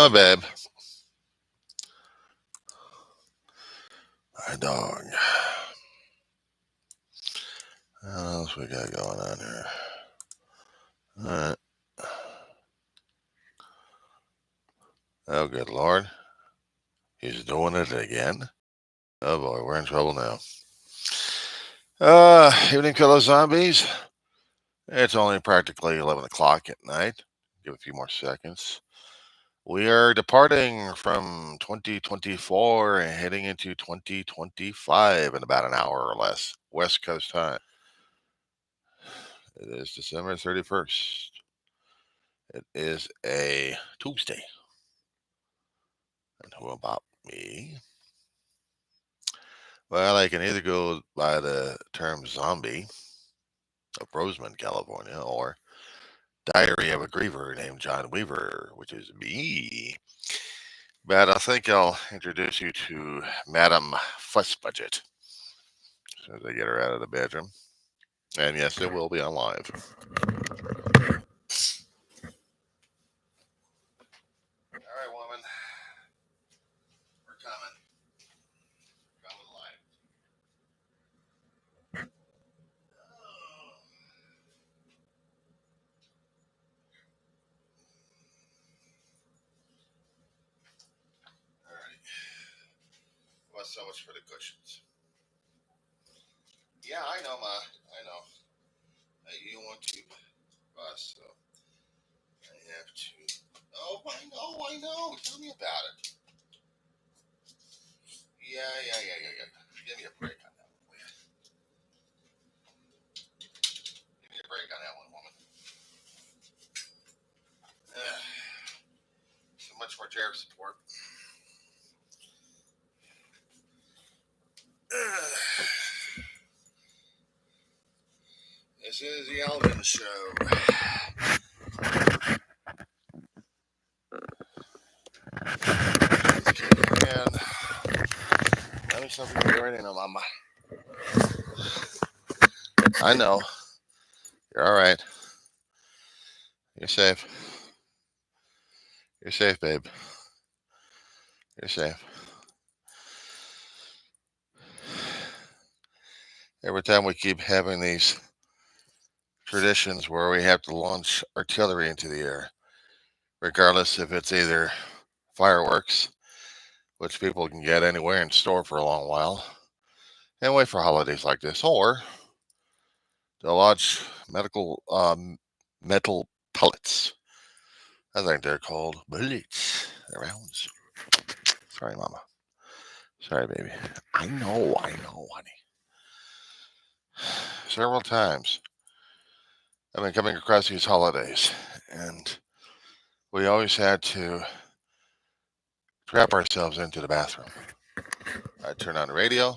Oh, babe. My dog. What else we got going on here? Alright. Oh, good Lord. He's doing it again? Oh, boy. We're in trouble now. Evening, fellow zombies. It's only practically 11 o'clock at night. Give a few more seconds. We are departing from 2024 and heading into 2025 in about an hour or less, West Coast time. It is December 31st. It is a Tuesday. And who about me? Well, I can either go by the term zombie of Roseman, California, or Diary of a Griever named John Weaver, which is me. But I think I'll introduce you to Madam Fussbudget as soon as I get her out of the bedroom. And yes, it will be on live. All right, woman. We're coming. Coming live. All right. Well, so much for the cushions. Yeah, I know, Ma. I know. You want to bus, so I have to. Oh, I know. Tell me about it. Yeah. Give me a break on that one, will you? Give me a break on that one, woman. So much for chair support. This is the Alvin Show. And let me stop you right in, Mama. I know. You're all right. You're safe. You're safe, babe. You're safe. Every time we keep having these traditions where we have to launch artillery into the air, regardless if it's either fireworks, which people can get anywhere and store for a long while, and wait for holidays like this, or to launch metal pellets. I think they're called bullets. Rounds. Sorry, Mama. Sorry, baby. I know, honey. Several times I've been coming across these holidays, and we always had to trap ourselves into the bathroom. I'd turn on the radio,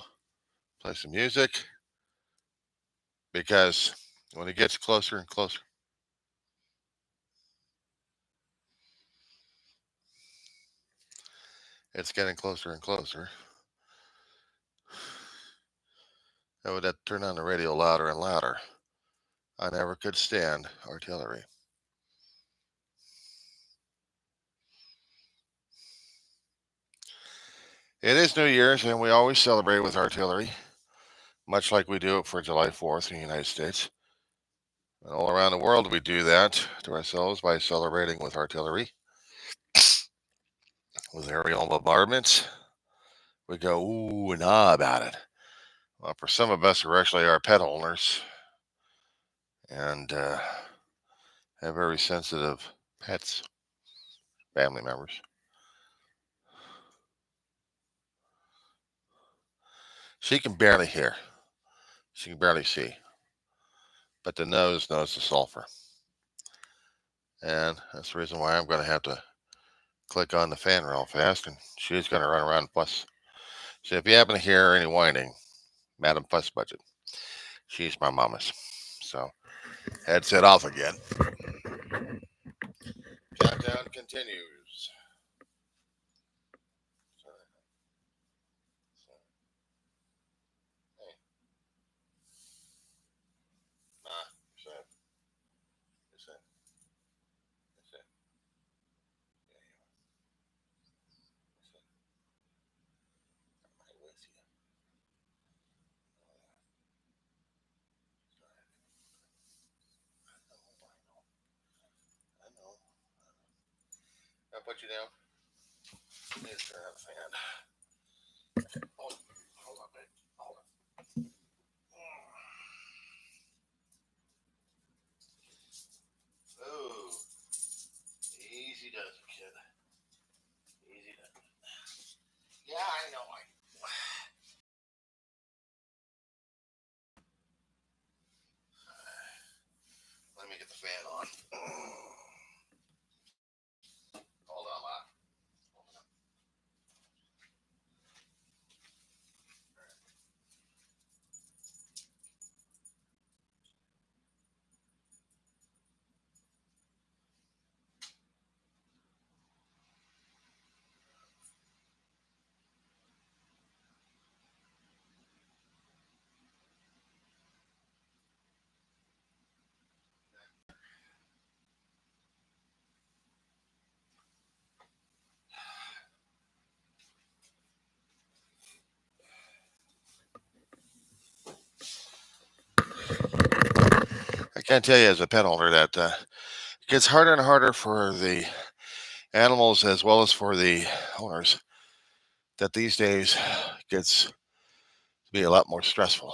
play some music, because when it gets closer and closer, it's getting closer and closer. I would have to turn on the radio louder and louder. I never could stand artillery. It is New Year's, and we always celebrate with artillery, much like we do it for July 4th in the United States. And all around the world, we do that to ourselves by celebrating with artillery, with aerial bombardments. We go ooh and ah about it. Well, for some of us who actually are pet owners and have very sensitive pets, family members, she can barely hear. She can barely see. But the nose knows the sulfur. And that's the reason why I'm going to have to click on the fan real fast, and she's going to run around and fuss. So if you happen to hear any whining, Madam Fussbudget, she's my mama's. So headset off again. Countdown continues. Hey, Ma, you're safe. You're safe. You're safe. Yeah, you are. put you down? Let's turn on the fan. Hold on, babe. Hold on. Oh, easy does it, kid. Easy does it. Yeah, I know. Let me get the fan on. Hold on, Ma. I can't tell you as a pet owner that it gets harder and harder for the animals as well as for the owners. That these days gets to be a lot more stressful.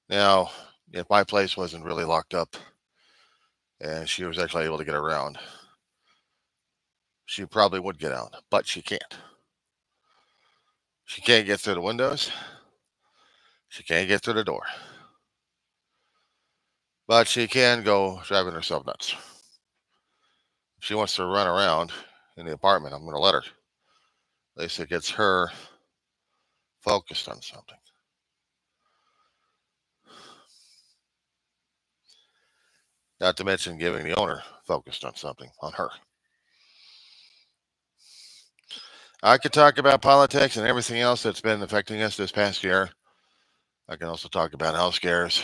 Now, if my place wasn't really locked up and she was actually able to get around, she probably would get out, but she can't. She can't get through the windows. She can't get through the door. But she can go driving herself nuts. If she wants to run around in the apartment, I'm going to let her. At least it gets her focused on something. Not to mention giving the owner focused on something, on her. I could talk about politics and everything else that's been affecting us this past year. I can also talk about health scares,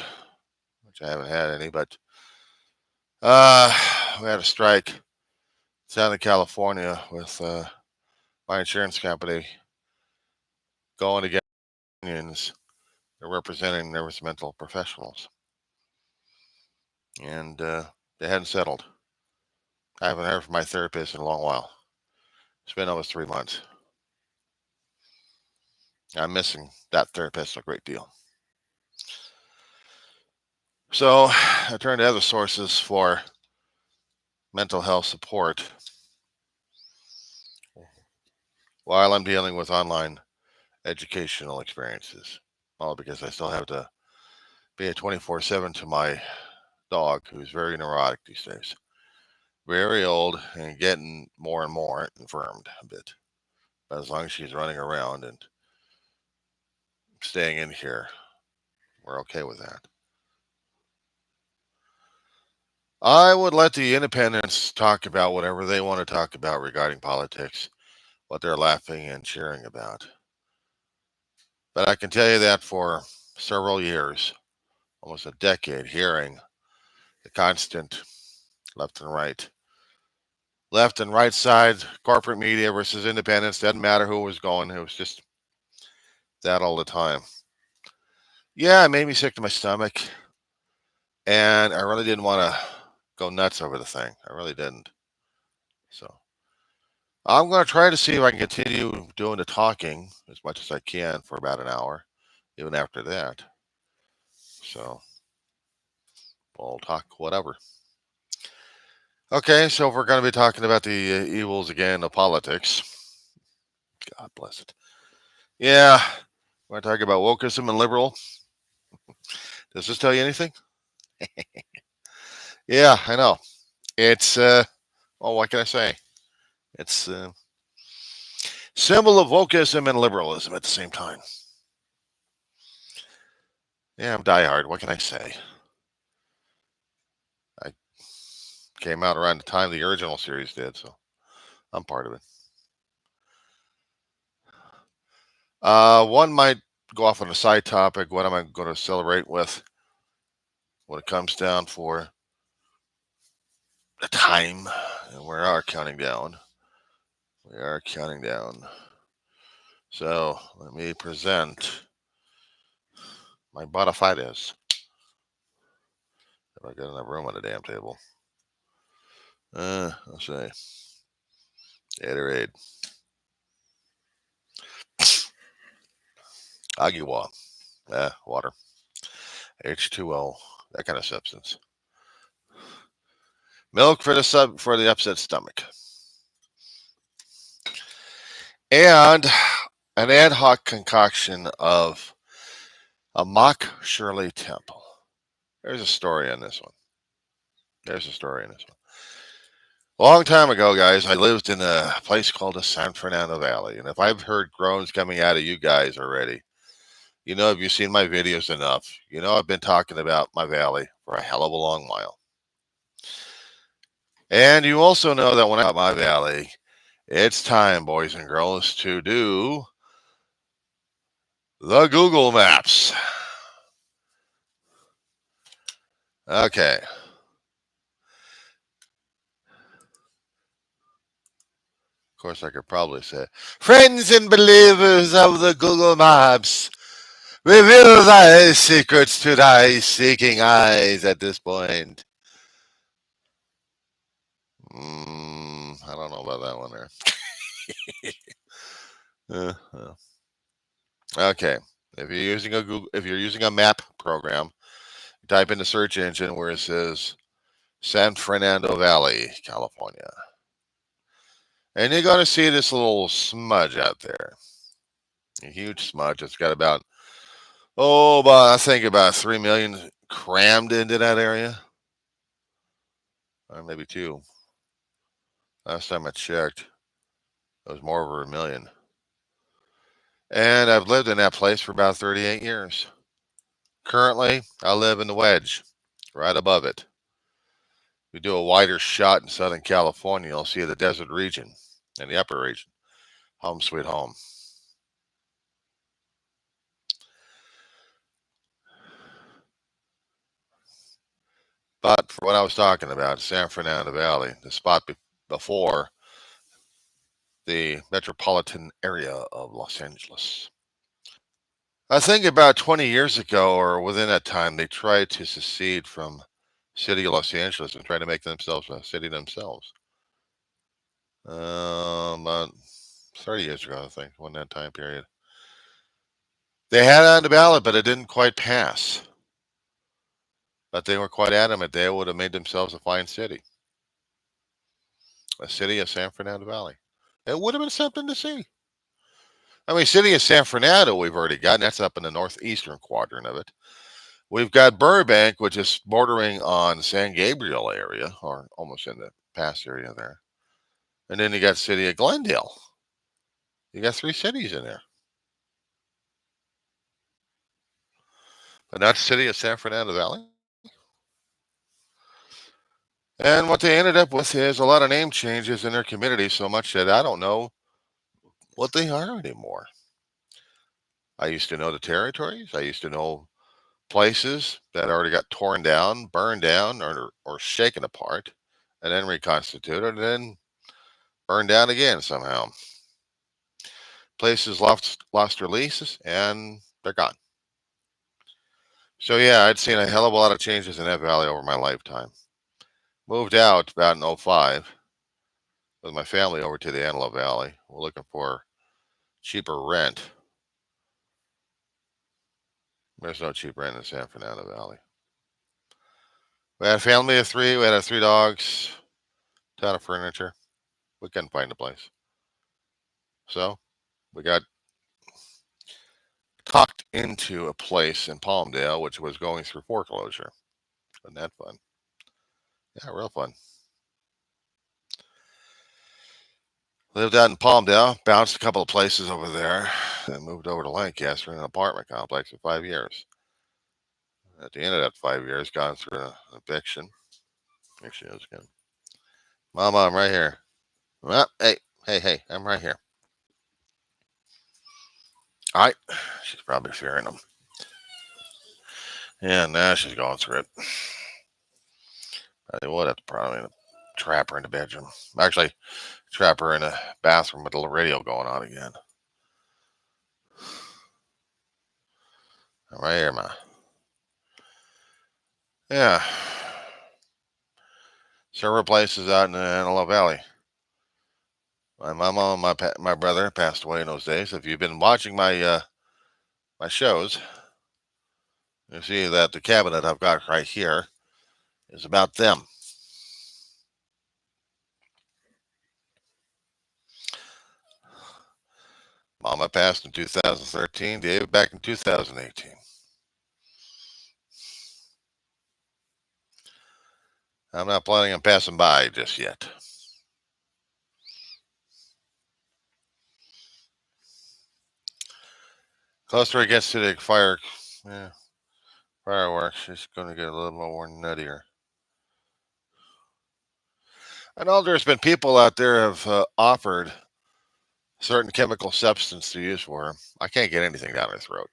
which I haven't had any, but we had a strike down in California with my insurance company going against unions. They're representing nervous mental professionals. And they hadn't settled. I haven't heard from my therapist in a long while. It's been almost 3 months. I'm missing that therapist a great deal. So I turned to other sources for mental health support while I'm dealing with online educational experiences. All because I still have to be a 24/7 to my dog, who's very neurotic these days. Very old and getting more and more infirmed a bit. But as long as she's running around and staying in here, we're okay with that. I would let the independents talk about whatever they want to talk about regarding politics, what they're laughing and cheering about. But I can tell you that for several years, almost a decade, hearing the constant left and right side, corporate media versus independents, doesn't matter who was going, it was just that all the time. Yeah, it made me sick to my stomach, and I really didn't want to go nuts over the thing. I really didn't. So I'm going to try to see if I can continue doing the talking as much as I can for about an hour, even after that. So we'll talk whatever. Okay, so if we're going to be talking about the evils again of politics, God bless it. Yeah, we're going to talk about wokeism and liberal. Does this tell you anything? Yeah, I know. It's, well, what can I say? It's symbol of wokeism and liberalism at the same time. Yeah, I'm diehard. What can I say? I came out around the time the original series did, so I'm part of it. One might go off on a side topic. What am I going to celebrate with when it comes down for the time? And we are counting down. We are counting down. So let me present my bona fides. If I got enough room on the damn table. Let's see. Gatorade. Agua. Water. H2O. That kind of substance. Milk for the upset stomach. And an ad hoc concoction of a mock Shirley Temple. There's a story on this one. A long time ago, guys, I lived in a place called the San Fernando Valley. And if I've heard groans coming out of you guys already, you know, if you've seen my videos enough, you know I've been talking about my valley for a hell of a long while. And you also know that when I got my valley, it's time, boys and girls, to do the Google Maps. Okay. Of course, I could probably say, friends and believers of the Google Maps, reveal thy secrets to thy seeking eyes at this point. I don't know about that one there. Okay. If you're using a map program, type in the search engine where it says San Fernando Valley, California. And you're going to see this little smudge out there. A huge smudge. It's got about 3 million crammed into that area. Or maybe 2. Last time I checked, it was more over 1 million. And I've lived in that place for about 38 years. Currently, I live in the wedge, right above it. If you do a wider shot in Southern California, you'll see the desert region and the upper region. Home sweet home. But for what I was talking about, San Fernando Valley, the spot before the metropolitan area of Los Angeles. I think about 20 years ago, or within that time, they tried to secede from city of Los Angeles and try to make themselves a city themselves. About 30 years ago, I think, when that time period. They had it on the ballot, but it didn't quite pass. But they were quite adamant they would have made themselves a fine city. A city of San Fernando Valley. It would have been something to see. I mean, city of San Fernando, we've already got. That's up in the northeastern quadrant of it. We've got Burbank, which is bordering on San Gabriel area, or almost in the pass area there. And then you got city of Glendale. You got 3 cities in there. And that's city of San Fernando Valley. And what they ended up with is a lot of name changes in their community, so much that I don't know what they are anymore. I used to know the territories. I used to know places that already got torn down, burned down, or shaken apart, and then reconstituted, and then burned down again somehow. Places lost their leases, and they're gone. So yeah, I'd seen a hell of a lot of changes in that valley over my lifetime. Moved out about in 05 with my family over to the Antelope Valley. We're looking for cheaper rent. There's no cheap rent in San Fernando Valley. We had a family of 3. We had 3 dogs, a ton of furniture. We couldn't find a place. So we got talked into a place in Palmdale, which was going through foreclosure. Wasn't that fun? Yeah, real fun. Lived out in Palmdale, bounced a couple of places over there, and moved over to Lancaster in an apartment complex for 5 years. At the end of that 5 years, gone through an eviction. Here she is again. Mama, I'm right here. Well, hey, I'm right here. All right. She's probably fearing them. Yeah, now she's going through it. I would have to probably trap her in the bedroom. Actually, trap her in a bathroom with the radio going on again. I'm right here, ma. Yeah. Several places out in the Antelope Valley. My mama and my brother passed away in those days. If you've been watching my my shows, you see that the cabinet I've got right here is about them. Mama passed in 2013, Dave back in 2018. I'm not planning on passing by just yet. Closer it gets to the fireworks, it's going to get a little more nuttier. I know there's been people out there have offered certain chemical substance to use for them. I can't get anything down their throat.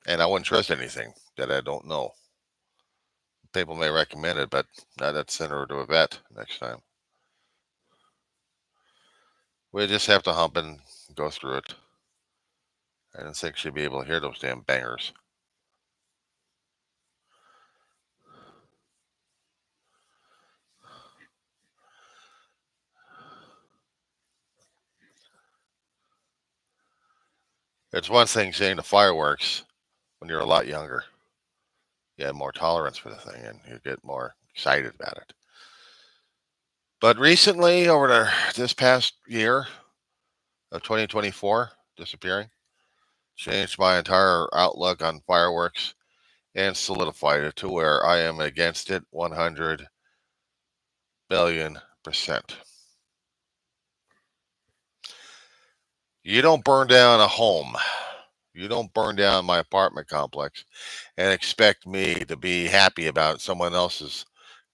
And I wouldn't trust anything that I don't know. People may recommend it, but I'd send her to a vet next time. We just have to hump and go through it. I didn't think she'd be able to hear those damn bangers. It's one thing seeing the fireworks when you're a lot younger. You have more tolerance for the thing and you get more excited about it. But recently, over this past year of 2024, disappearing, changed my entire outlook on fireworks and solidified it to where I am against it 100 billion%. You don't burn down a home. You don't burn down my apartment complex and expect me to be happy about someone else's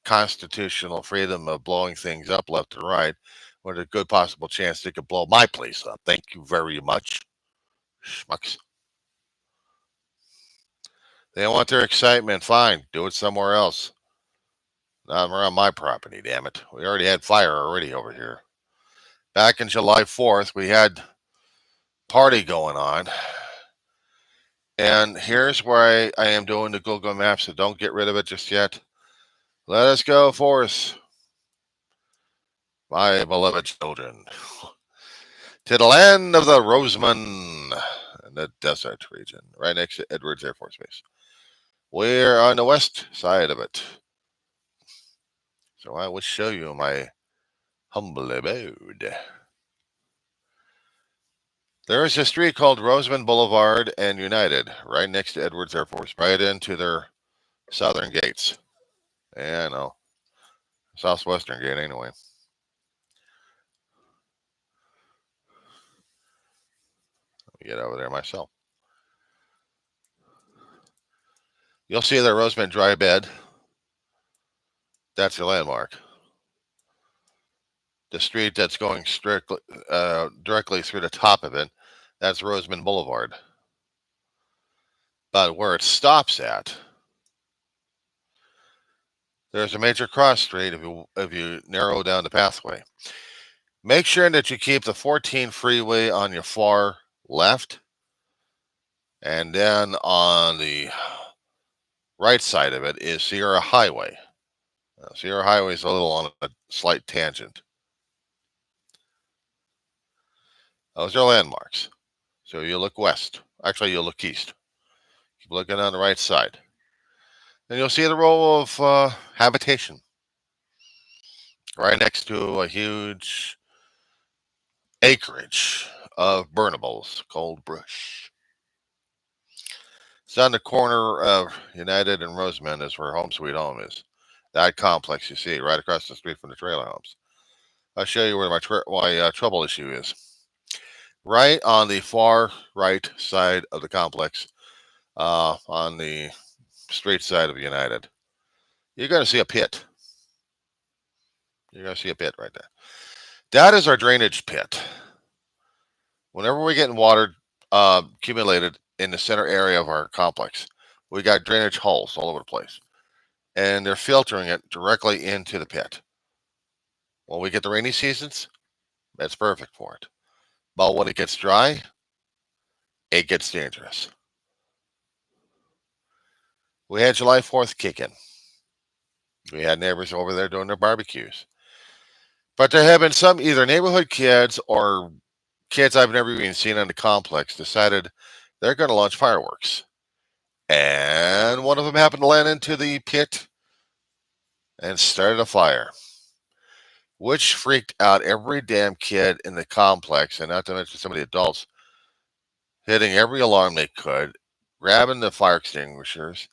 constitutional freedom of blowing things up left and right with a good possible chance they could blow my place up. Thank you very much, schmucks. They don't want their excitement. Fine, do it somewhere else. Not around my property, damn it. We already had fire already over here. Back in July 4th, we had party going on. And here's where I am doing the Google Maps, so don't get rid of it just yet. Let us go forth, my beloved children, to the land of the Roseman in the desert region, right next to Edwards Air Force Base. We're on the west side of it. So I will show you my humble abode. There is a street called Roseman Boulevard and United, right next to Edwards Air Force, right into their southern gates. Yeah, I know. Southwestern gate, anyway. Let me get over there myself. You'll see the Roseman dry bed. That's your landmark. The street that's going directly through the top of it, that's Roseman Boulevard. But where it stops at, there's a major cross street if you narrow down the pathway. Make sure that you keep the 14 freeway on your far left. And then on the right side of it is Sierra Highway. Sierra Highway is a little on a slight tangent. Those are landmarks. So you look west. Actually, you'll look east. Keep looking on the right side. Then you'll see the row of habitation right next to a huge acreage of burnables, cold brush. It's on the corner of United and Roseman is where Home Sweet Home is. That complex you see right across the street from the trailer homes. I'll show you where my trouble issue is. Right on the far right side of the complex, on the straight side of United, you're going to see a pit. You're going to see a pit right there. That is our drainage pit. Whenever we're getting water accumulated in the center area of our complex, we got drainage holes all over the place. And they're filtering it directly into the pit. When we get the rainy seasons, that's perfect for it. But when it gets dry, it gets dangerous. We had July 4th kick in. We had neighbors over there doing their barbecues. But there have been some either neighborhood kids or kids I've never even seen on the complex decided they're going to launch fireworks. And one of them happened to land into the pit and started a fire, which freaked out every damn kid in the complex, and not to mention some of the adults, hitting every alarm they could, grabbing the fire extinguishers,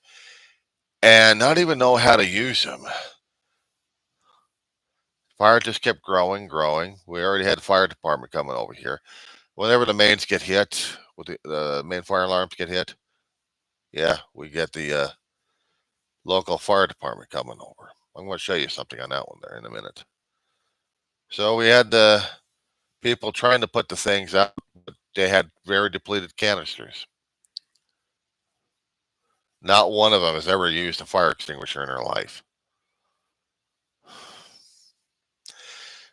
and not even know how to use them. Fire just kept growing, growing. We already had the fire department coming over here. Whenever the mains get hit, with the main fire alarms get hit, yeah, we get the local fire department coming over. I'm going to show you something on that one there in a minute. So we had the people trying to put the things out, but they had very depleted canisters. Not one of them has ever used a fire extinguisher in their life.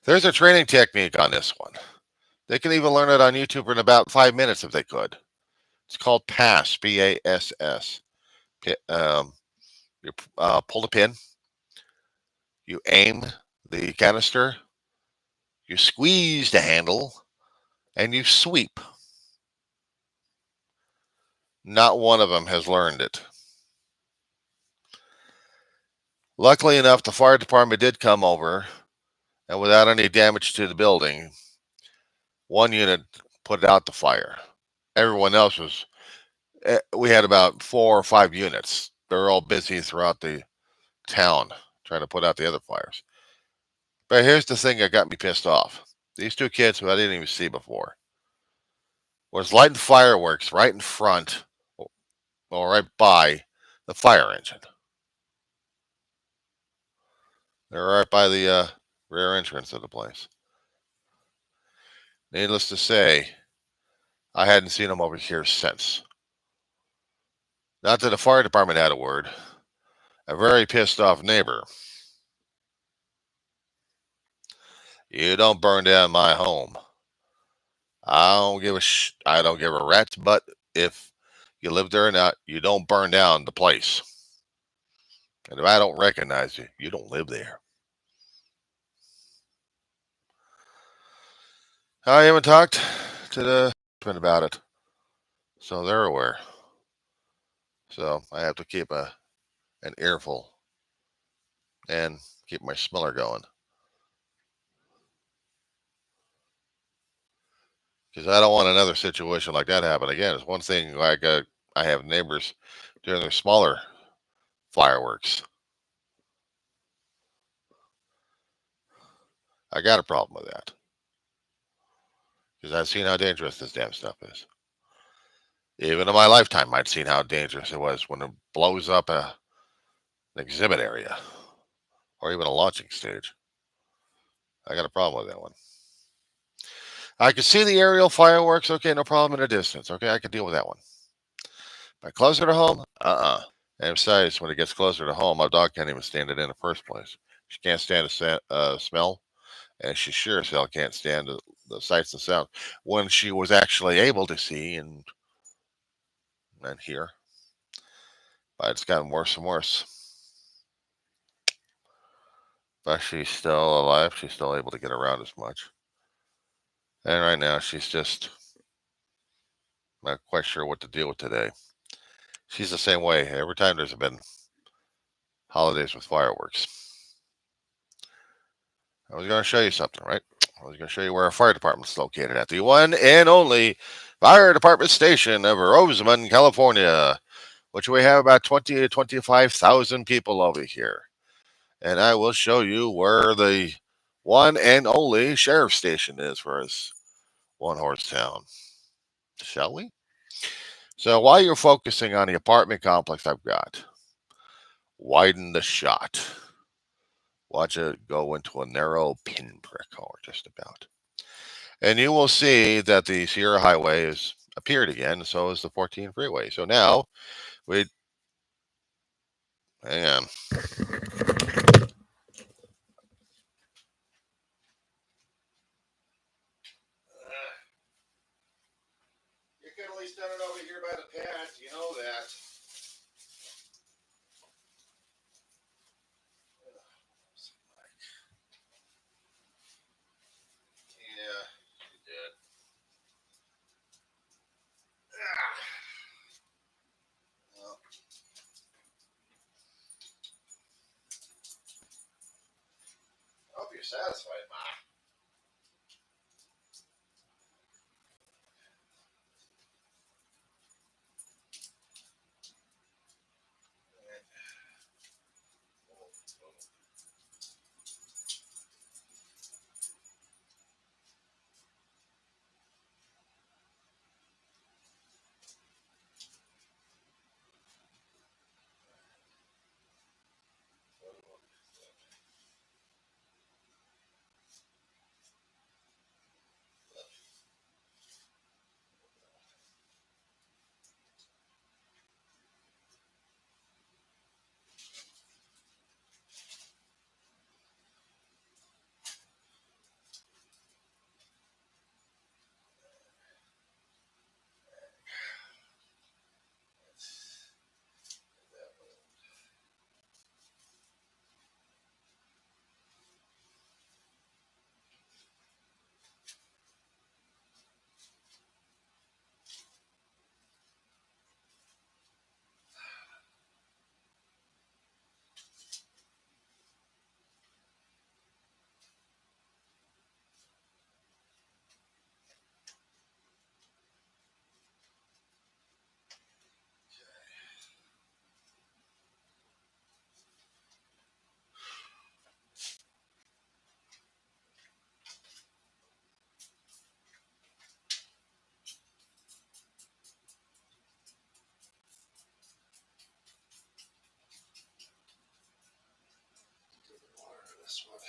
There's a training technique on this one. They can even learn it on YouTube in about 5 minutes if they could. It's called PASS, P-A-S-S. You pull the pin, you aim the canister, you squeeze the handle, and you sweep. Not one of them has learned it. Luckily enough, the fire department did come over, and without any damage to the building, one unit put out the fire. Everyone else was, we had about 4 or 5 units. They're all busy throughout the town trying to put out the other fires. But here's the thing that got me pissed off. These two kids who I didn't even see before was lighting fireworks right in front or right by the fire engine. They're right by the rear entrance of the place. Needless to say, I hadn't seen them over here since. Not that the fire department had a word. A very pissed off neighbor. You don't burn down my home. I don't give a rat's butt if you live there or not. You don't burn down the place. And if I don't recognize you, you don't live there. I haven't talked to the husband about it, so they're aware. So I have to keep an earful and keep my smeller going. Because I don't want another situation like that happen again. It's one thing like I have neighbors doing their smaller fireworks. I got a problem with that. Because I've seen how dangerous this damn stuff is. Even in my lifetime, I'd seen how dangerous it was when it blows up an exhibit area or even a launching stage. I got a problem with that one. I could see the aerial fireworks. Okay, no problem in the distance. Okay, I could deal with that one. But closer to home, And besides, when it gets closer to home, my dog can't even stand it in the first place. She can't stand the smell, and she sure as hell can't stand the sights and sounds. When she was actually able to see and hear, but it's gotten worse and worse. But she's still alive. She's still able to get around as much. And right now, she's just not quite sure what to deal with today. She's the same way. Every time there's been holidays with fireworks. I was going to show you something, right? I was going to show you where our fire department's located at. The one and only fire department station of Rosamond, California, which we have about 20 to 25,000 people over here. And I will show you where the one and only sheriff station is for us one-horse town. Shall we? So while you're focusing on the apartment complex I've got, widen the shot. Watch it go into a narrow pinprick, or just about. And you will see that the Sierra Highway has appeared again, so is the 14 freeway. So now, hang on. You could at least done it over here by the path, you know that. satisfied, Ma. This one.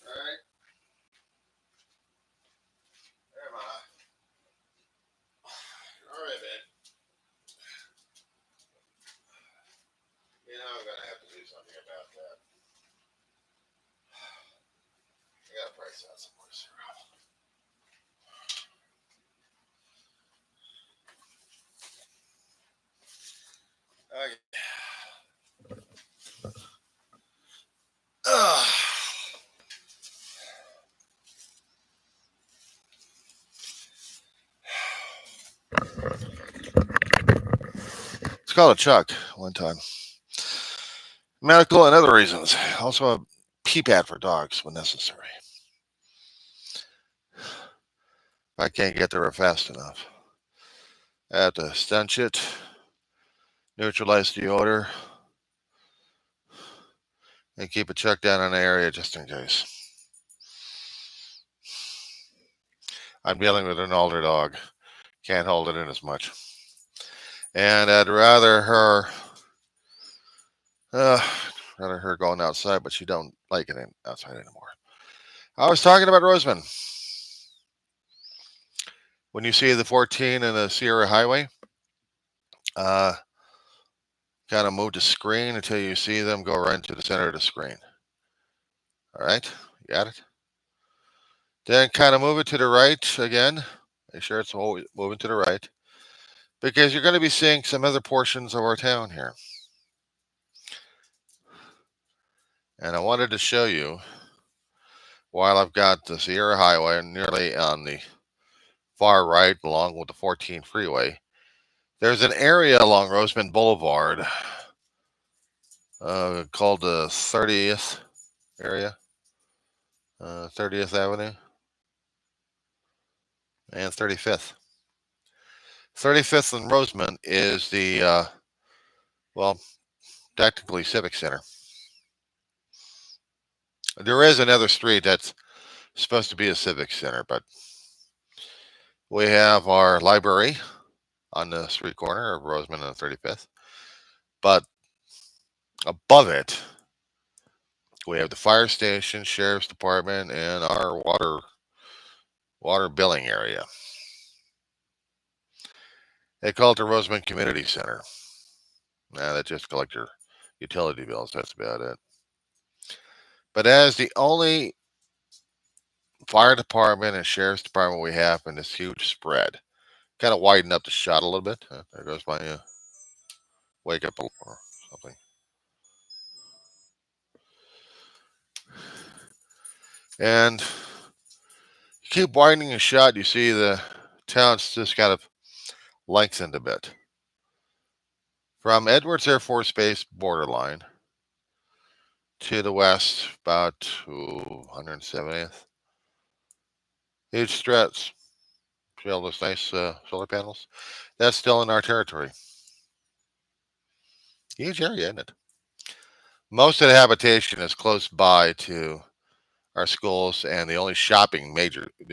All right. There, Ma. All right, man. You know, I'm gonna have to do something about that. I gotta price out some more syrup. Okay. It's called a chuck one time. Medical and other reasons. Also a pee pad for dogs when necessary. If I can't get there fast enough, I have to stench it, neutralize the odor, and keep a chuck down in the area just in case. I'm dealing with an older dog. Can't hold it in as much. And I'd rather her going outside, but she don't like it outside anymore. I was talking about Roseman. When you see the 14 and the Sierra Highway, kind of move the screen until you see them go right into the center of the screen. All right, you got it? Then kind of move it to the right again. Make sure it's always moving to the right, because you're going to be seeing some other portions of our town here. And I wanted to show you, while I've got the Sierra Highway nearly on the far right along with the 14 freeway, there's an area along Roseman Boulevard called the 30th area, 30th Avenue, and 35th. 35th and Roseman is the, technically Civic Center. There is another street that's supposed to be a Civic Center, but we have our library on the street corner of Roseman and 35th. But above it, we have the fire station, sheriff's department, and our water billing area. They call it the Roseman Community Center. Now that just collect your utility bills. That's about it. But as the only fire department and sheriff's department we have in this huge spread. Kind of widen up the shot a little bit. There goes my wake up or something. And you keep widening the shot, you see the town's just kind of lengthened a bit. From Edwards Air Force Base borderline to the west, about 170th. Huge stretch. See all those nice solar panels? That's still in our territory. Huge area, isn't it? Most of the habitation is close by to our schools and the only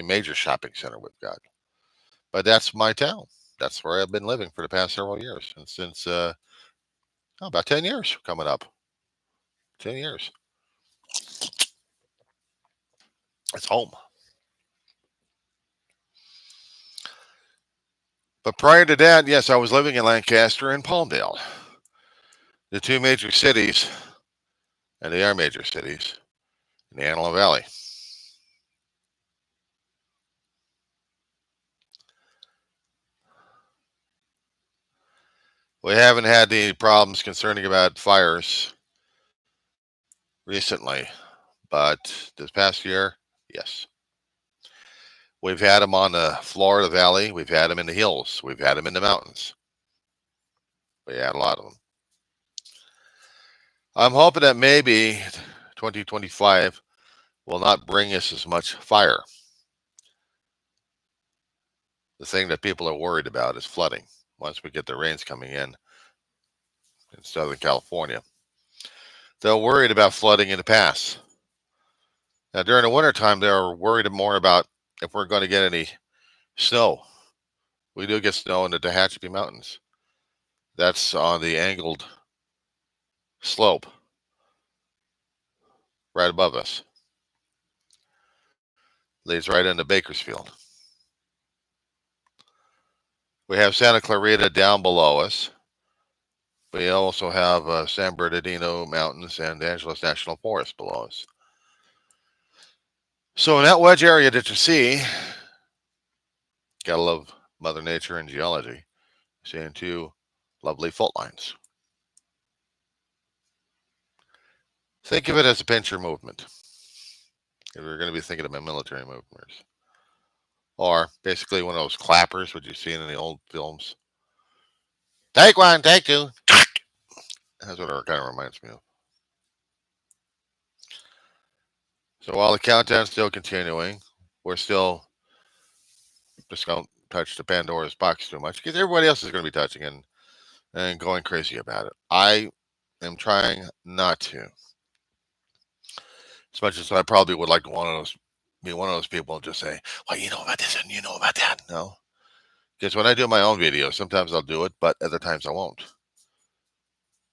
major shopping center we've got. But that's my town. That's where I've been living for the past several years. And since about 10 years coming up. 10 years. It's home. But prior to that, yes, I was living in Lancaster and Palmdale. The two major cities, and they are major cities, in the Antelope Valley. We haven't had any problems concerning about fires recently, but this past year, yes. We've had them on the Florida Valley. We've had them in the hills. We've had them in the mountains. We had a lot of them. I'm hoping that maybe 2025 will not bring us as much fire. The thing that people are worried about is flooding once we get the rains coming in Southern California. They're worried about flooding in the pass. Now, during the wintertime, they're worried more about if we're going to get any snow. We do get snow in the Tehachapi Mountains. That's on the angled slope right above us. Leads right into Bakersfield. We have Santa Clarita down below us. We also have San Bernardino Mountains and Angeles National Forest below us. So in that wedge area that you see, gotta love Mother Nature and geology, seeing two lovely fault lines. Think of it as a pincher movement. If you're going to be thinking about military movements. Or basically one of those clappers, what you've seen in the old films. Take one, take two. That's what it kind of reminds me of. So while the countdown's still continuing, we're still just going to touch the Pandora's box too much because everybody else is going to be touching and going crazy about it. I am trying not to. As much as I probably would like be one of those people and just say, well, you know about this and you know about that. No. Because when I do my own videos, sometimes I'll do it, but other times I won't.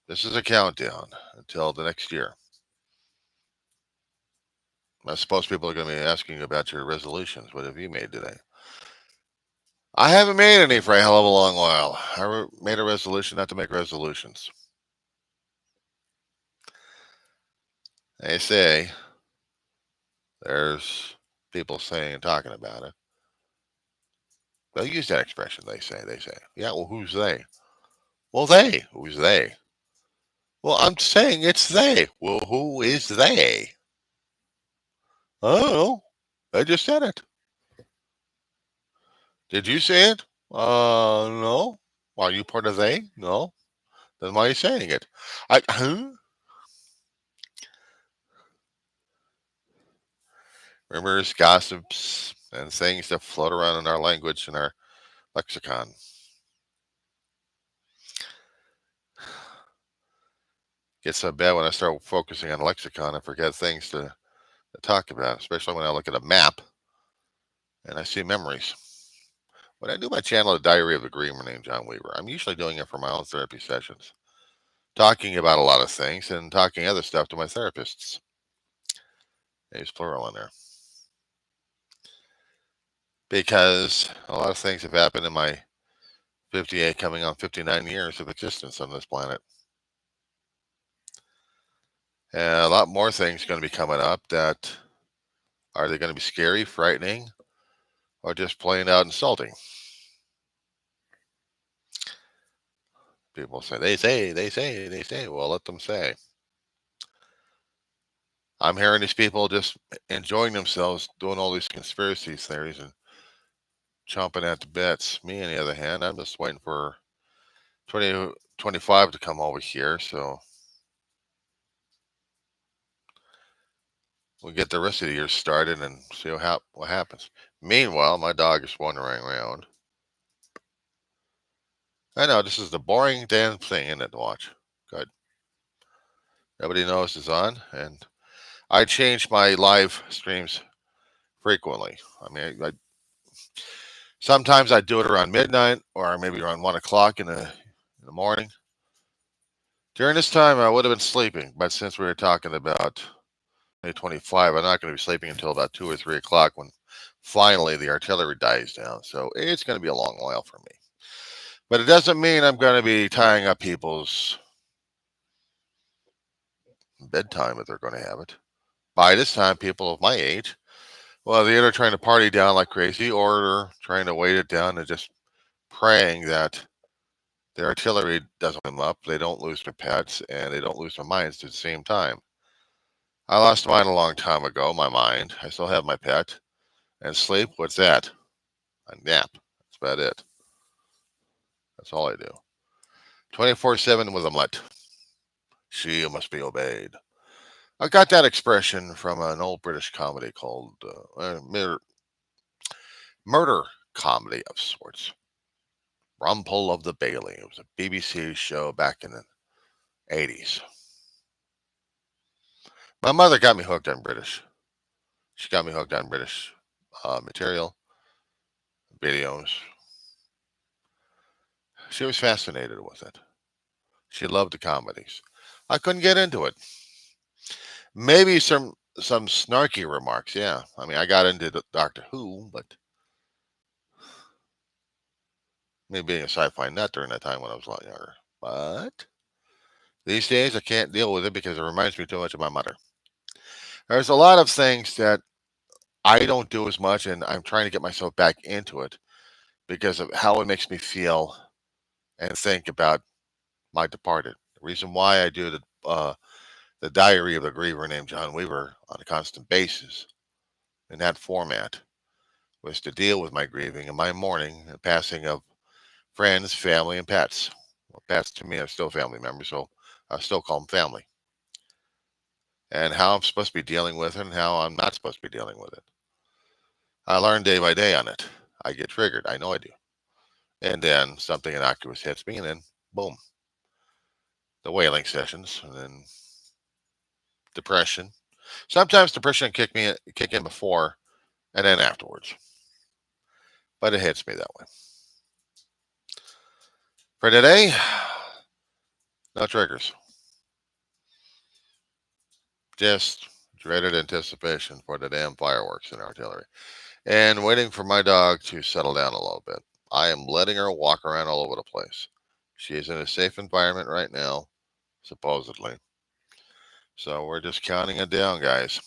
This is a countdown until the next year. I suppose people are going to be asking about your resolutions. What have you made today? I haven't made any for a hell of a long while. I made a resolution not to make resolutions. They say there's people saying and talking about it. They'll use that expression, they say. Yeah, well, who's they? Well, they. Who's they? Well, I'm saying it's they. Well, who is they? I don't know. I just said it. Did you say it? No. Are you part of they? No. Then why are you saying it? Rumors, gossips, and things that float around in our language and our lexicon. Gets so bad when I start focusing on lexicon, I forget things to talk about, especially when I look at a map and I see memories. When I do my channel, The Diary of a Dreamer named John Weaver, I'm usually doing it for my own therapy sessions, talking about a lot of things and talking other stuff to my therapists. There's plural in there. Because a lot of things have happened in my 58 coming on 59 years of existence on this planet. And a lot more things are going to be coming up that Are they going to be scary, frightening, or just plain out insulting? People say, they say, they say, they say. Well, let them say. I'm hearing these people just enjoying themselves doing all these conspiracy theories and chomping at the bits. Me, on the other hand, I'm just waiting for 2025 to come over here so we'll get the rest of the year started and see what happens. Meanwhile, my dog is wandering around. I know this is the boring damn thing, isn't it, to watch? Good. Nobody knows it's on, and I change my live streams frequently. I mean, sometimes I do it around midnight or maybe around 1 o'clock in the morning. During this time, I would have been sleeping, but since we were talking about 2025, I'm not going to be sleeping until about 2 or 3 o'clock when finally the artillery dies down. So it's going to be a long while for me. But it doesn't mean I'm going to be tying up people's bedtime if they're going to have it. By this time, people of my age, well, they're either trying to party down like crazy or they're trying to weight it down and just praying that the artillery doesn't come up, they don't lose their pets, and they don't lose their minds at the same time. I lost mine a long time ago, my mind. I still have my pet. And sleep, what's that? A nap. That's about it. That's all I do. 24/7 with a mutt. She must be obeyed. I got that expression from an old British comedy called murder comedy of sorts. Rumpel of the Bailey. It was a BBC show back in the 80s. My mother got me hooked on British. She got me hooked on British material, videos. She was fascinated with it. She loved the comedies. I couldn't get into it. Maybe some snarky remarks, yeah. I mean, I got into Doctor Who, but me being a sci-fi nut during that time when I was a lot younger. But these days, I can't deal with it because it reminds me too much of my mother. There's a lot of things that I don't do as much, and I'm trying to get myself back into it because of how it makes me feel and think about my departed. The reason why I do the Diary of a Griever named John Weaver on a constant basis in that format was to deal with my grieving and my mourning and passing of friends, family, and pets. Well, pets to me are still family members, so I still call them family. And how I'm supposed to be dealing with it and how I'm not supposed to be dealing with it. I learn day by day on it. I get triggered. I know I do. And then something innocuous hits me, and then boom, the wailing sessions, and then depression. Sometimes depression kick in before and then afterwards. But it hits me that way. For today, no triggers. Just dreaded anticipation for the damn fireworks and artillery. And waiting for my dog to settle down a little bit. I am letting her walk around all over the place. She is in a safe environment right now, supposedly. So we're just counting it down, guys.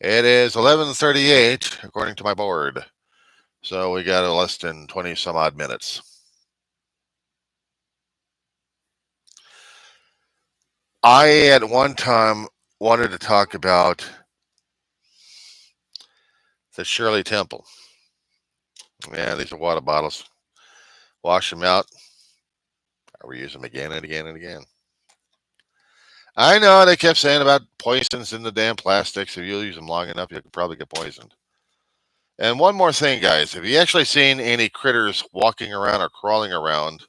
It is 11:38 according to my board. So we got less than 20 some odd minutes. I at one time wanted to talk about the Shirley Temple. Yeah, these are water bottles. Wash them out. I reuse them again and again and again. I know they kept saying about poisons in the damn plastics. If you use them long enough, you could probably get poisoned. And one more thing, guys. Have you actually seen any critters walking around or crawling around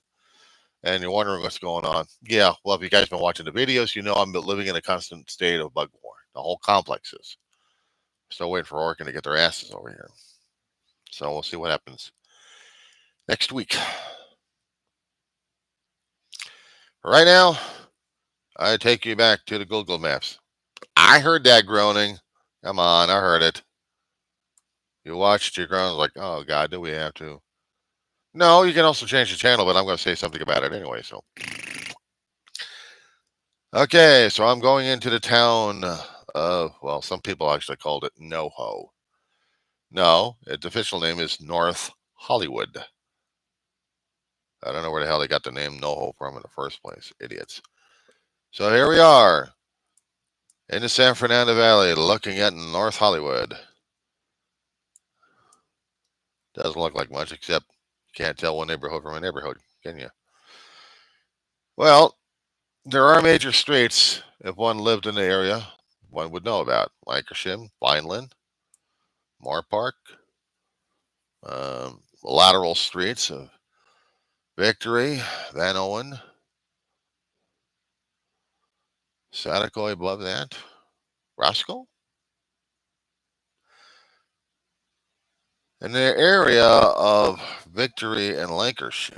and you're wondering what's going on? Yeah, well, if you guys been watching the videos, you know I'm living in a constant state of bug war. The whole complex is. Still waiting for Oregon to get their asses over here. So we'll see what happens next week. Right now, I take you back to the Google Maps. I heard that groaning. Come on, I heard it. You watched your groans like, oh God, do we have to? No, you can also change the channel, but I'm going to say something about it anyway. So, okay, so I'm going into the town Well, some people actually called it NoHo. No, its official name is North Hollywood. I don't know where the hell they got the name NoHo from in the first place. Idiots. So here we are in the San Fernando Valley looking at North Hollywood. Doesn't look like much, except you can't tell one neighborhood from a neighborhood, can you? Well, there are major streets, if one lived in the area, one would know about. Lancashire, Vineland, Moore Park, lateral streets of Victory, Van Owen, Saticoy above that, Roscoe. In the area of Victory and Lancashire,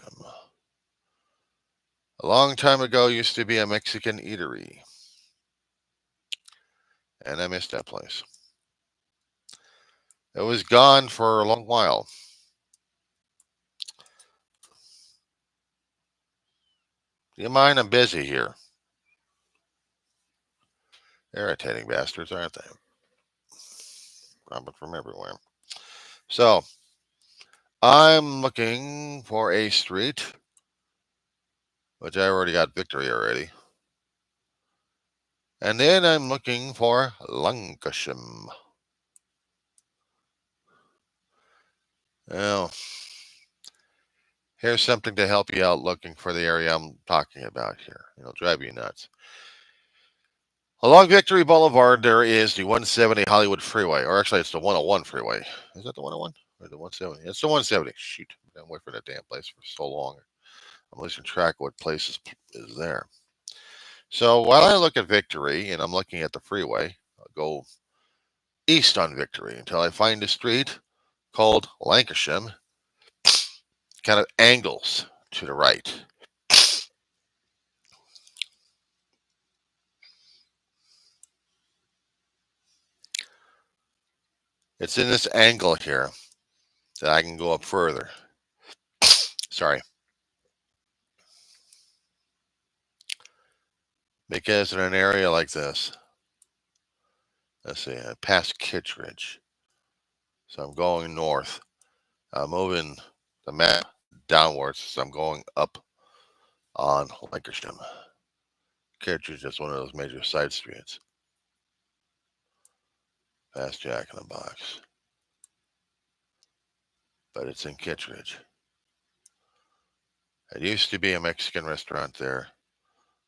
a long time ago used to be a Mexican eatery. And I missed that place. It was gone for a long while. Do you mind? I'm busy here. Irritating bastards, aren't they? Robbing from everywhere. So, I'm looking for a street, which I already got Victory already. And then I'm looking for Lancashire. Well, here's something to help you out looking for the area I'm talking about here. It'll drive you nuts. Along Victory Boulevard, there is the 170 Hollywood Freeway. Or actually, it's the 101 Freeway. Is that the 101? Or the 170? It's the 170. Shoot. I've been away from that damn place for so long. I'm losing track of what place is there. So while I look at Victory and I'm looking at the freeway, I'll go east on Victory until I find a street called Lancashire. Kind of angles to the right. It's in this angle here that I can go up further. Sorry. Because in an area like this, let's see, I passed Kittredge. So I'm going north. I'm moving the map downwards. So I'm going up on Lancashire. Kittredge is one of those major side streets. Past Jack in the Box. But it's in Kittredge. It used to be a Mexican restaurant there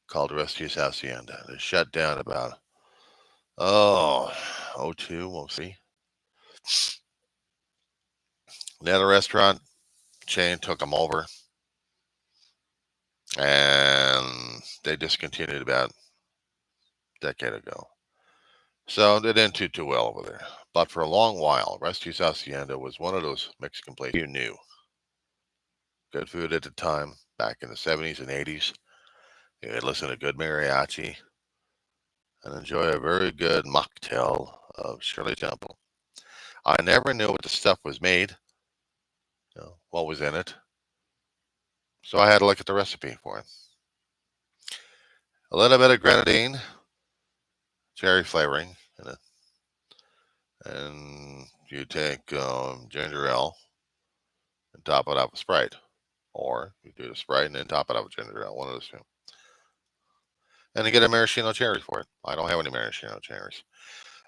called Rusty's Hacienda. It shut down about, 02, 03. Another restaurant chain took them over. And they discontinued about a decade ago. So they didn't do too well over there. But for a long while, Rusty's Hacienda was one of those Mexican places you knew. Good food at the time, back in the 70s and 80s. You could listen to good mariachi and enjoy a very good mocktail of Shirley Temple. I never knew what the stuff was made, what was in it. So I had to look at the recipe for it. A little bit of grenadine, cherry flavoring in it. And you take ginger ale and top it off with Sprite. Or you do the Sprite and then top it off with ginger ale, one of those two. And you get a maraschino cherry for it. I don't have any maraschino cherries.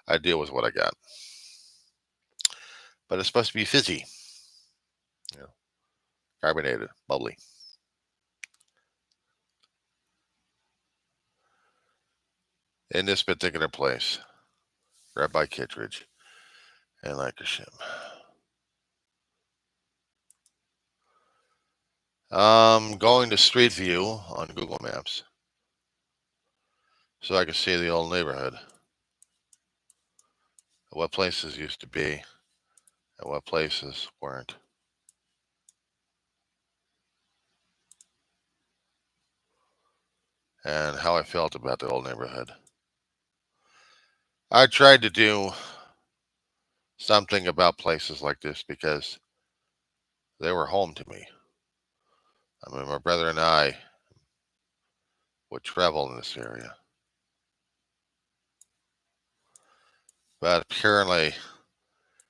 I deal with what I got. But it's supposed to be fizzy. Carbonated, bubbly. In this particular place, right by Kittredge and Lancashire. Going to Street View on Google Maps so I can see the old neighborhood. What places used to be and what places weren't. And how I felt about the old neighborhood. I tried to do something about places like this because they were home to me. I mean, my brother and I would travel in this area. But apparently,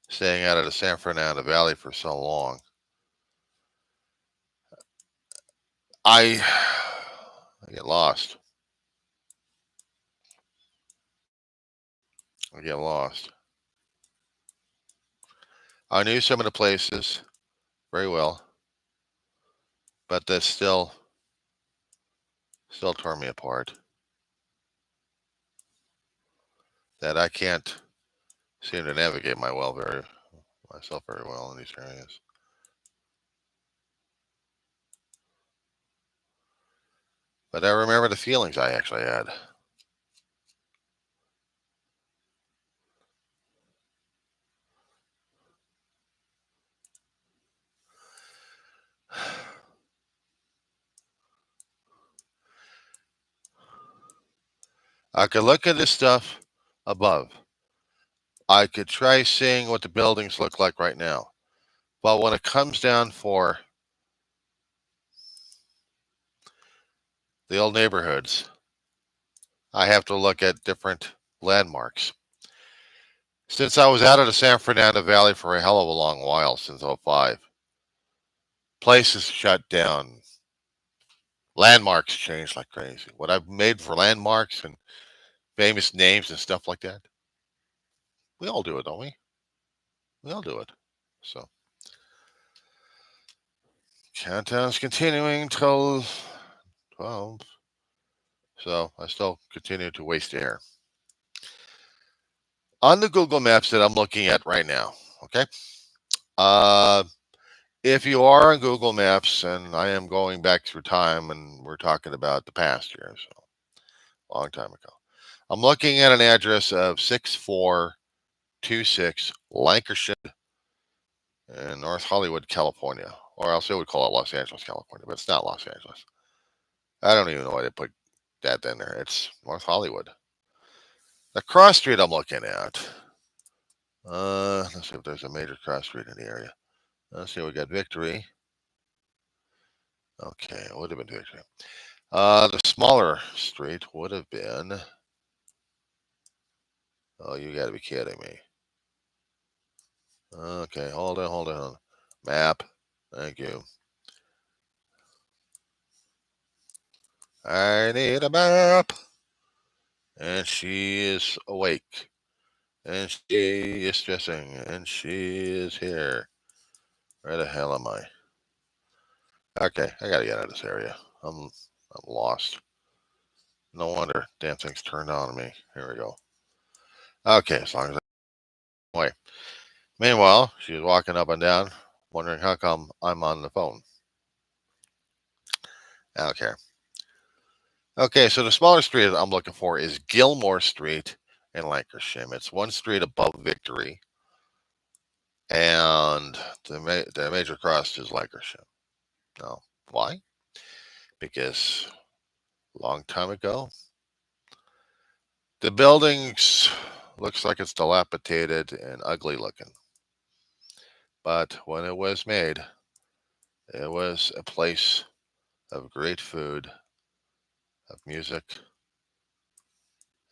staying out of the San Fernando Valley for so long, I get lost. I get lost. I knew some of the places very well, but that still tore me apart. That I can't seem to navigate myself very well in these areas. But I remember the feelings I actually had. I could look at this stuff above. I could try seeing what the buildings look like right now. But when it comes down for the old neighborhoods, I have to look at different landmarks. Since I was out of the San Fernando Valley for a hell of a long while, since '05, places shut down. Landmarks changed like crazy. What I've made for landmarks and famous names and stuff like that, we all do it, don't we? We all do it. So, countdown's continuing till 12. So, I still continue to waste air. On the Google Maps that I'm looking at right now, okay? If you are on Google Maps, and I am going back through time, and we're talking about the past year, so a long time ago. I'm looking at an address of 6426 Lancashire in North Hollywood, California. Or else they would call it Los Angeles, California, but it's not Los Angeles. I don't even know why they put that in there. It's North Hollywood. The cross street I'm looking at. Let's see if there's a major cross street in the area. Let's see, we got Victory. Okay, it would have been Victory. The smaller street would have been. Oh, you got to be kidding me. Okay, hold on. Map. Thank you. I need a map. And she is awake. And she is stressing. And she is here. Where the hell am I? Okay, I gotta get out of this area. I'm lost. No wonder damn thing's turned on me. Here we go. Okay, as long as I wait. Meanwhile, she was walking up and down, wondering how come I'm on the phone. I don't care. Okay, so the smaller street I'm looking for is Gilmore Street in Lancashire. It's one street above Victory, and the major cross is Lancashire. Now, why? Because a long time ago, the buildings looks like it's dilapidated and ugly looking. But when it was made, it was a place of great food, of music,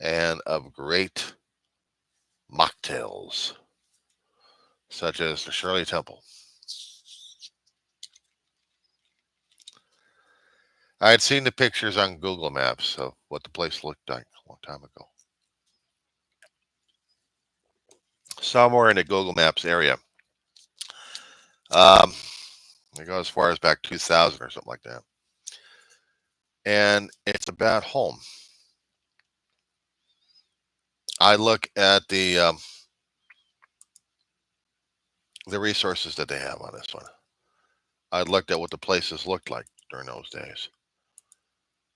and of great mocktails, such as the Shirley Temple. I had seen the pictures on Google Maps of what the place looked like a long time ago. Somewhere in the Google Maps area. It goes as far as back 2000 or something like that. And it's about home. I look at the resources that they have on this one. I looked at what the places looked like during those days.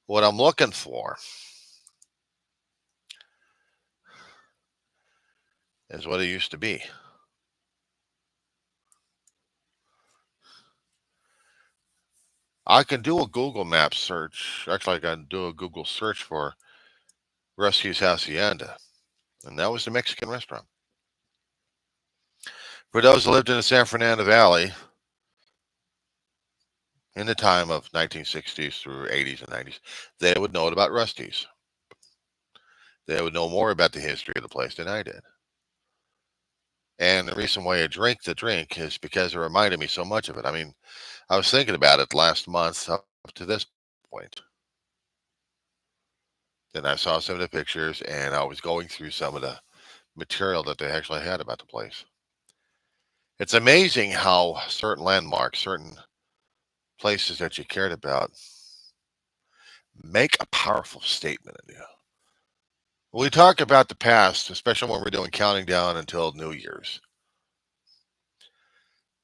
What I'm looking for is what it used to be. I can do a Google Maps search. Actually, I can do a Google search for Rusty's Hacienda, and that was the Mexican restaurant. For those who lived in the San Fernando Valley in the time of 1960s through 80s and 90s, they would know about Rusty's. They would know more about the history of the place than I did. And the reason why I drink the drink is because it reminded me so much of it. I mean, I was thinking about it last month up to this point. Then I saw some of the pictures and I was going through some of the material that they actually had about the place. It's amazing how certain landmarks, certain places that you cared about, make a powerful statement in you. When we talk about the past, especially when we're doing counting down until New Year's,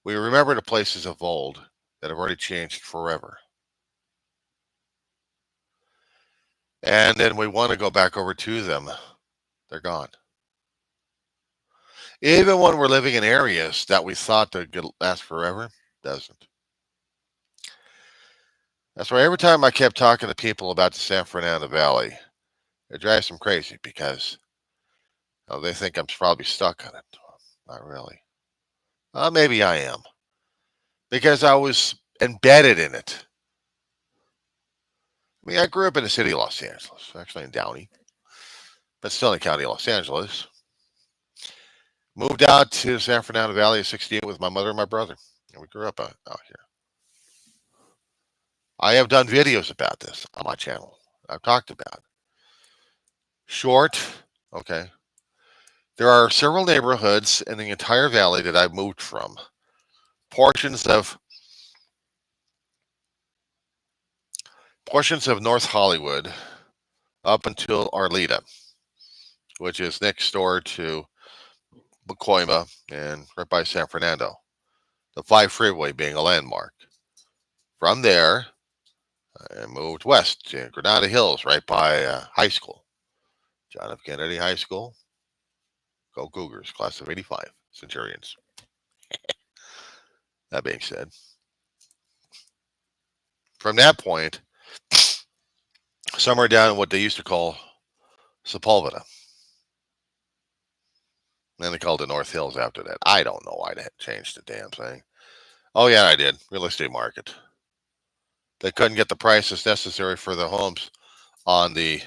we remember the places of old that have already changed forever. And then we want to go back over to them. They're gone. Even when we're living in areas that we thought that could last forever, doesn't. That's why every time I kept talking to people about the San Fernando Valley, it drives them crazy because they think I'm probably stuck on it. Not really. Maybe I am. Because I was embedded in it. I mean, I grew up in the city of Los Angeles, actually in Downey, but still in the county of Los Angeles. Moved out to San Fernando Valley at 68 with my mother and my brother. And we grew up out here. I have done videos about this on my channel. I've talked about it. Short, okay. There are several neighborhoods in the entire valley that I've moved from. Portions of North Hollywood up until Arleta, which is next door to Pacoima and right by San Fernando. The 5 freeway being a landmark. From there, I moved west to Granada Hills, right by high school. John F. Kennedy High School. Go Cougars, class of 85, Centurions. That being said, from that point, somewhere down in what they used to call Sepulveda. Then they called it North Hills after that. I don't know why they changed the damn thing. Oh, yeah, I did. Real estate market. They couldn't get the prices necessary for the homes on the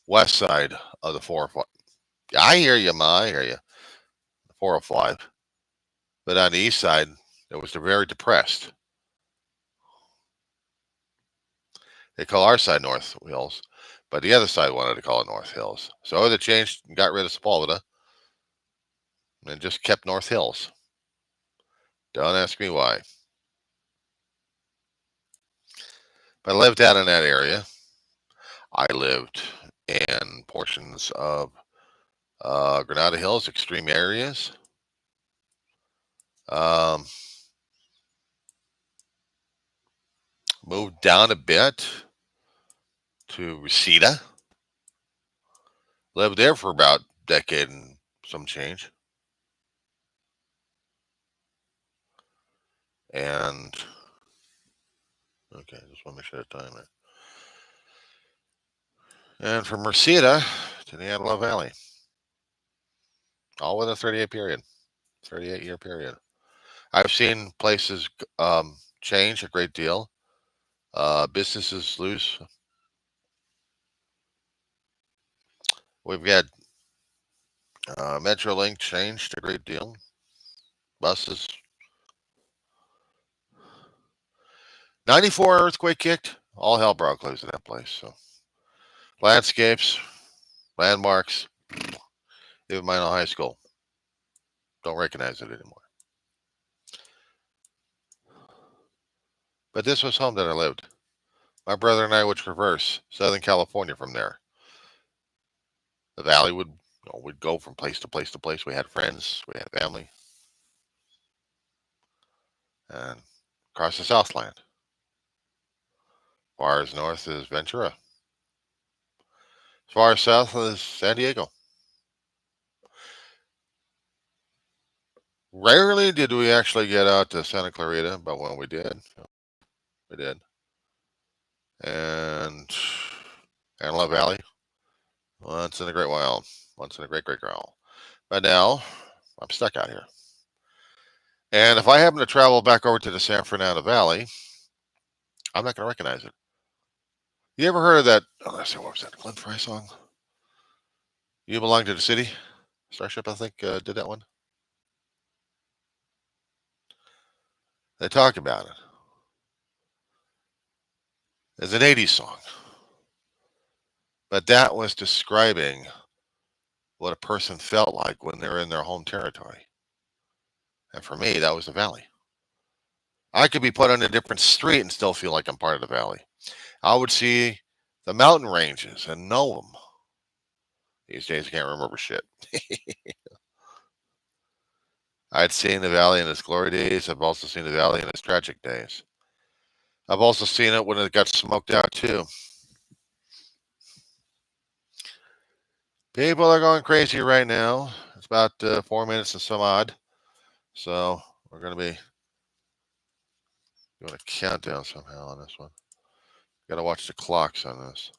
west side of the 405. I hear you, Ma. I hear you. 405. But on the east side, it was very depressed. They call our side North Hills, but the other side wanted to call it North Hills. So they changed and got rid of Sepulveda and just kept North Hills. Don't ask me why. But I lived out in that area. I lived in portions of Granada Hills, extreme areas. Moved down a bit to Reseda. Lived there for about a decade and some change. And, okay, just want to make sure the time there. And from Reseda to the Antelope Valley. All within a 38-year period. I've seen places change a great deal. Businesses lose. We've got Metrolink changed a great deal. Buses. 94 earthquake kicked. All hell broke loose in that place. So landscapes, landmarks, even my own high school. Don't recognize it anymore. But this was home that I lived. My brother and I would traverse Southern California from there. The valley would go from place to place to place. We had friends, we had family, and across the Southland. As far as north is Ventura. As far as south is San Diego. Rarely did we actually get out to Santa Clarita, but when we did, we did. And Antelope Valley, once in a great while, once in a great while. But now, I'm stuck out here. And if I happen to travel back over to the San Fernando Valley, I'm not going to recognize it. You ever heard of that? Oh, let's see, what was that? Glenn Frey song? You Belong to the City? Starship, I think, did that one. They talk about it. It's an 80s song. But that was describing what a person felt like when they're in their home territory. And for me, that was the valley. I could be put on a different street and still feel like I'm part of the valley. I would see the mountain ranges and know them. These days, I can't remember shit. I'd seen the valley in its glory days. I've also seen the valley in its tragic days. I've also seen it when it got smoked out, too. People are going crazy right now. It's about 4 minutes and some odd. So we're going to be doing a countdown somehow on this one. Got to watch the clocks on this.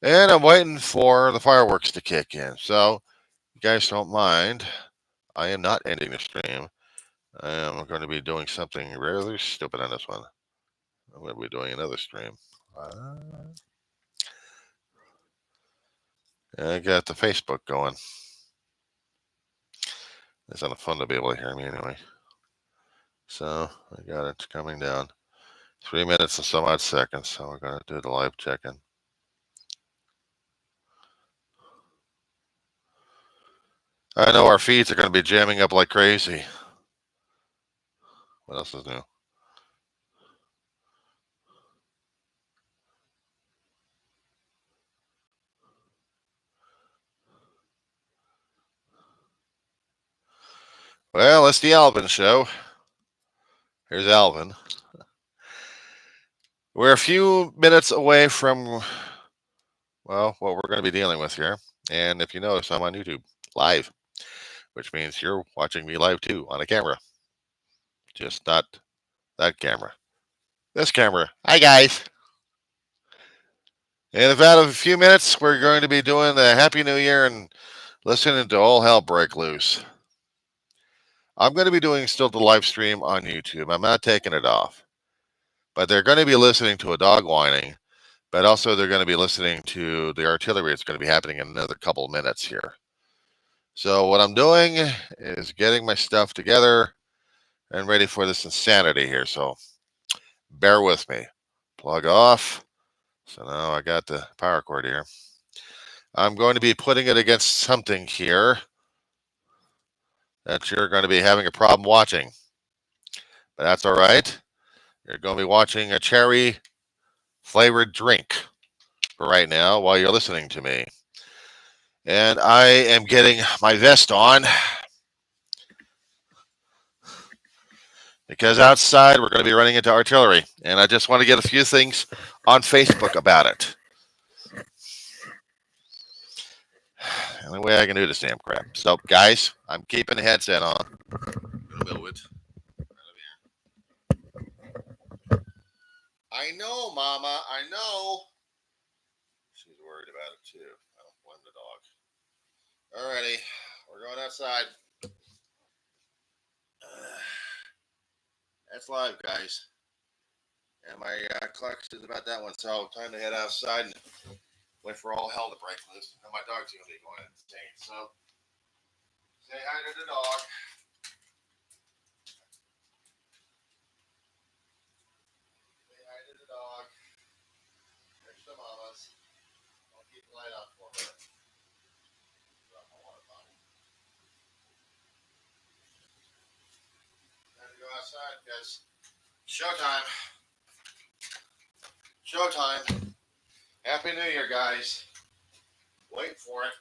And I'm waiting for the fireworks to kick in. So, if you guys don't mind, I am not ending the stream. I am going to be doing something rather stupid on this one. I'm going to be doing another stream. I got the Facebook going. It's not fun to be able to hear me anyway. So, I got it coming down. 3 minutes and some odd seconds. So, we're going to do the live check-in. I know our feeds are going to be jamming up like crazy. What else is new? Well, it's the Alvin Show. Here's Alvin. We're a few minutes away from, well, what we're going to be dealing with here. And if you notice, I'm on YouTube live, which means you're watching me live too on a camera. Just not that camera. This camera. Hi, guys. In about a few minutes, we're going to be doing the Happy New Year and listening to All Hell Break Loose. I'm going to be doing still the live stream on YouTube. I'm not taking it off. But they're going to be listening to a dog whining. But also they're going to be listening to the artillery. It's going to be happening in another couple of minutes here. So what I'm doing is getting my stuff together and ready for this insanity here. So bear with me. Plug off. So now I got the power cord here. I'm going to be putting it against something here that you're going to be having a problem watching. But that's all right. You're going to be watching a cherry flavored drink for right now while you're listening to me. And I am getting my vest on because outside we're going to be running into artillery. And I just want to get a few things on Facebook about it. The only way I can do this damn crap. So, guys, I'm keeping the headset on. I know, Mama. I know. She's worried about it, too. I don't blame the dog. Alrighty. We're going outside. That's live, guys. And my clock is about that one. So, time to head outside and wait for all hell to break loose. And my dog's going to be going insane. So, say hi to the dog. Say hi to the dog. There's the mamas. I'll keep the light on for her. Time to go outside because showtime. Showtime. Happy New Year, guys. Wait for it.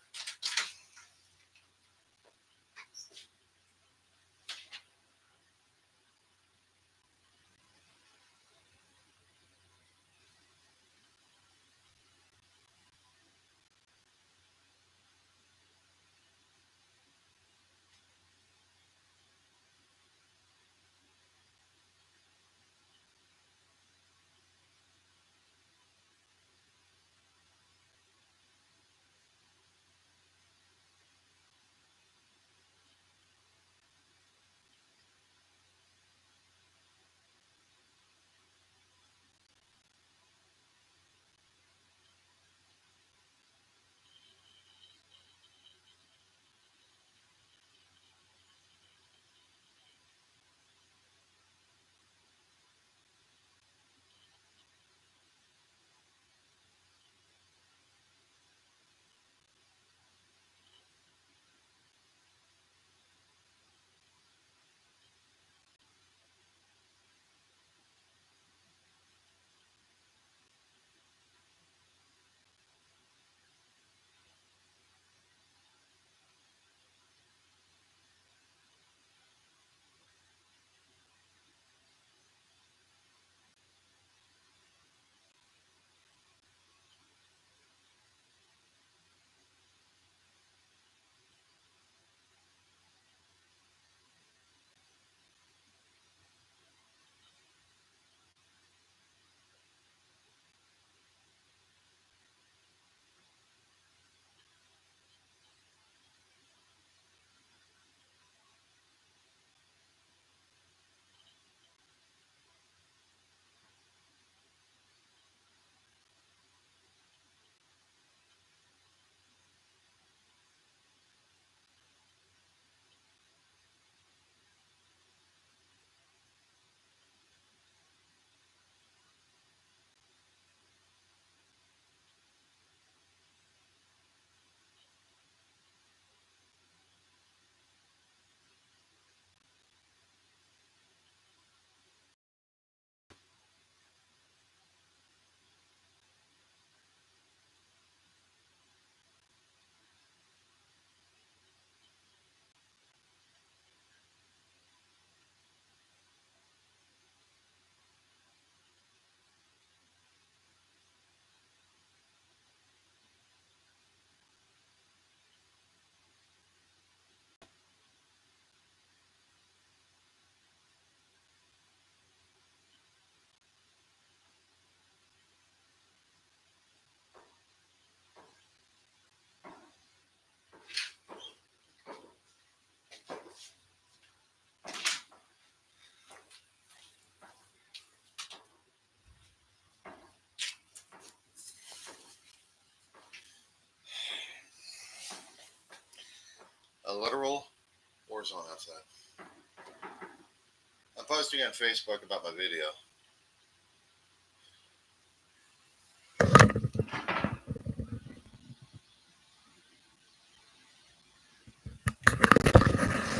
literal war zone outside. I'm posting on Facebook about my video.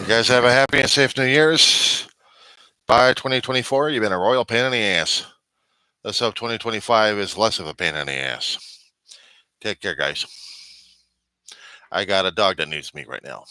You guys have a happy and safe New Year's. Bye 2024. You've been a royal pain in the ass. Let's hope 2025 is less of a pain in the ass. Take care, guys. I got a dog that needs me right now.